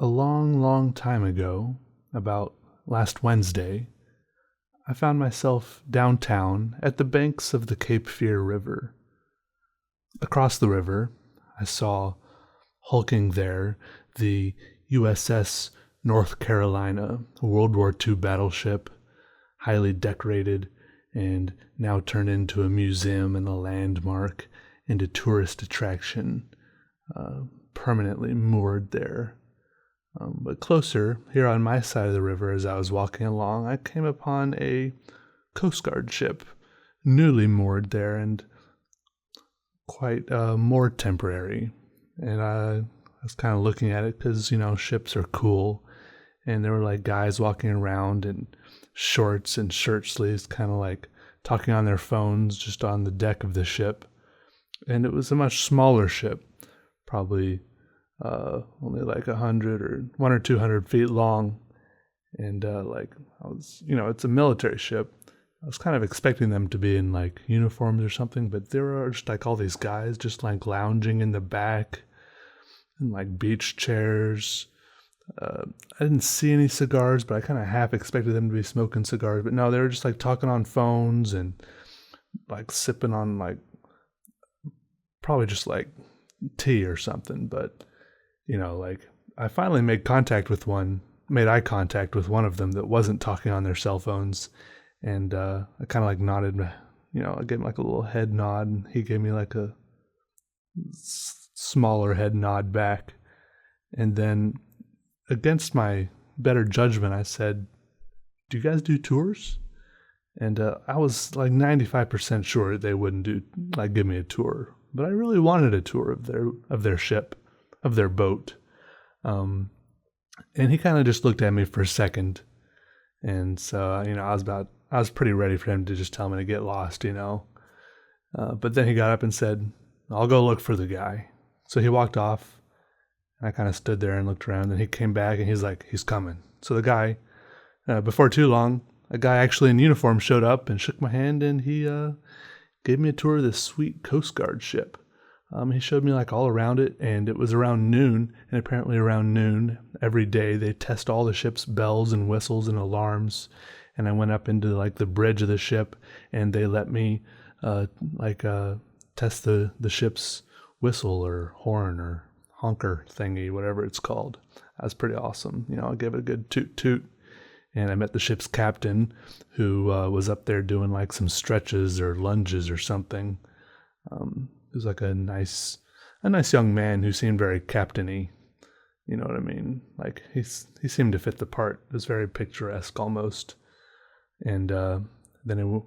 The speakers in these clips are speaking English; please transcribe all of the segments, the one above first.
A long, long time ago, about last Wednesday, I found myself downtown at the banks of the Cape Fear River. Across the river, I saw hulking there the USS North Carolina, a World War II battleship, highly decorated and now turned into a museum and a landmark and a tourist attraction, permanently moored there. But closer, here on my side of the river, as I was walking along, I came upon a Coast Guard ship, newly moored there and quite more temporary. And I was kind of looking at it because, ships are cool. And there were like guys walking around in shorts and shirt sleeves, kind of like talking on their phones just on the deck of the ship. And it was a much smaller ship, probably only like 100 or 100 or 200 feet long. And it's a military ship. I was kind of expecting them to be in like uniforms or something, but there were just like all these guys just like lounging in the back and like beach chairs. I didn't see any cigars, but I kind of half expected them to be smoking cigars. But no, they were just like talking on phones and like sipping on like probably just like tea or something. But like I finally made eye contact with one of them that wasn't talking on their cell phones. And I kind of like nodded, I gave him like a little head nod, and he gave me like a smaller head nod back. And then against my better judgment, I said, "Do you guys do tours?" And I was like 95% sure they wouldn't give me a tour, but I really wanted a tour of their ship, of their boat. And he kind of just looked at me for a second, and so I was pretty ready for him to just tell me to get lost, But then he got up and said, "I'll go look for the guy." So he walked off. I kind of stood there and looked around, and he came back, and he's like, "He's coming." So the guy, before too long, a guy actually in uniform showed up and shook my hand, and he gave me a tour of this sweet Coast Guard ship. He showed me like all around it, and it was around noon, and apparently around noon every day they test all the ship's bells and whistles and alarms. And I went up into like the bridge of the ship, and they let me test the ship's whistle or horn or honker thingy, whatever it's called. That was pretty awesome. I gave it a good toot toot. And I met the ship's captain, who was up there doing like some stretches or lunges or something. He was like a nice young man who seemed very captainy. You know what I mean? Like he seemed to fit the part. It was very picturesque almost. And then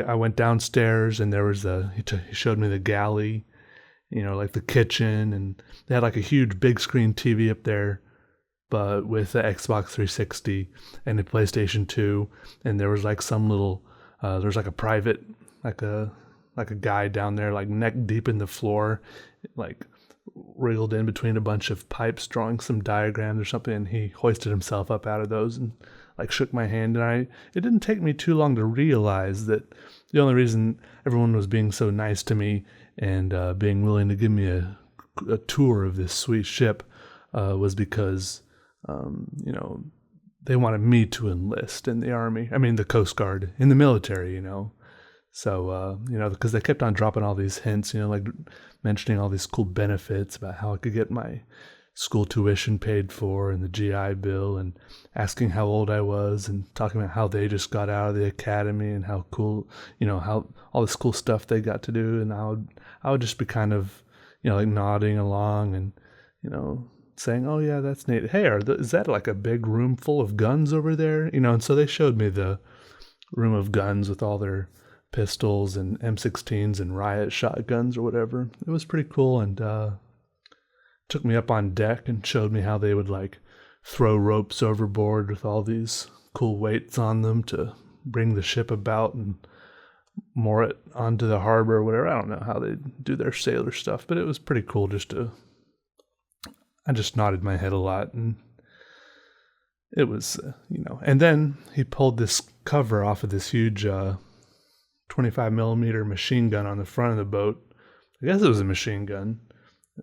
I went downstairs, and there was he showed me the galley, like the kitchen, and they had like a huge big screen TV up there, but with the Xbox 360 and the PlayStation 2, and there was like some little, there was like a private, like a guy down there, like neck deep in the floor, like wriggled in between a bunch of pipes, drawing some diagrams or something, and he hoisted himself up out of those and like shook my hand. And it didn't take me too long to realize that the only reason everyone was being so nice to me and being willing to give me a tour of this sweet ship was because they wanted me to enlist in the Army. I mean, the Coast Guard, in the military, So, because they kept on dropping all these hints, like mentioning all these cool benefits about how I could get my school tuition paid for and the GI Bill, and asking how old I was and talking about how they just got out of the academy and how cool, how all this cool stuff they got to do. And I would just be kind of, like nodding along and, saying, "Oh yeah, that's neat. Hey, is that like a big room full of guns over there?" And so they showed me the room of guns with all their pistols and M16s and riot shotguns or whatever. It was pretty cool, and took me up on deck and showed me how they would like throw ropes overboard with all these cool weights on them to bring the ship about and moor it onto the harbor or whatever. I don't know how they do their sailor stuff, but it was pretty cool. I just nodded my head a lot, and it was, and then he pulled this cover off of this huge 25 millimeter machine gun on the front of the boat. I guess it was a machine gun.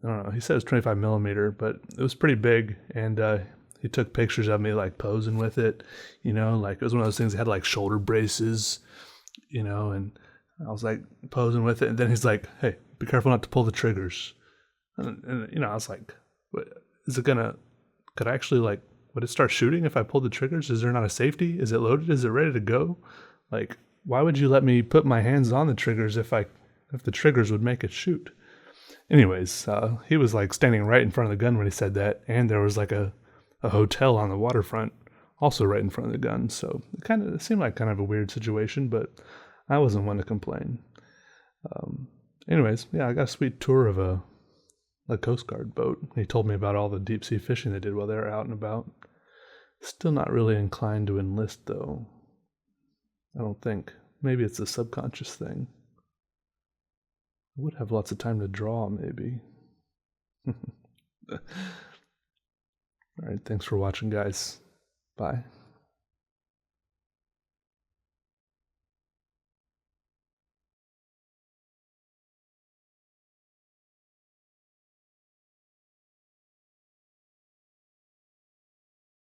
I don't know. He said it was 25 millimeter, but it was pretty big, and he took pictures of me like posing with it. Like it was one of those things that had like shoulder braces, and I was like posing with it, and then he's like, "Hey, be careful not to pull the triggers." And I was like, "What is it gonna? Could I actually like? Would it start shooting if I pulled the triggers? Is there not a safety? Is it loaded? Is it ready to go? Like, why would you let me put my hands on the triggers if the triggers would make it shoot?" Anyways, he was like standing right in front of the gun when he said that, and there was like a hotel on the waterfront also right in front of the gun. So it seemed like kind of a weird situation, but I wasn't one to complain. Anyways, yeah, I got a sweet tour of a Coast Guard boat. He told me about all the deep sea fishing they did while they were out and about. Still not really inclined to enlist, though. I don't think. Maybe it's a subconscious thing. I would have lots of time to draw, maybe. All right, thanks for watching, guys. Bye.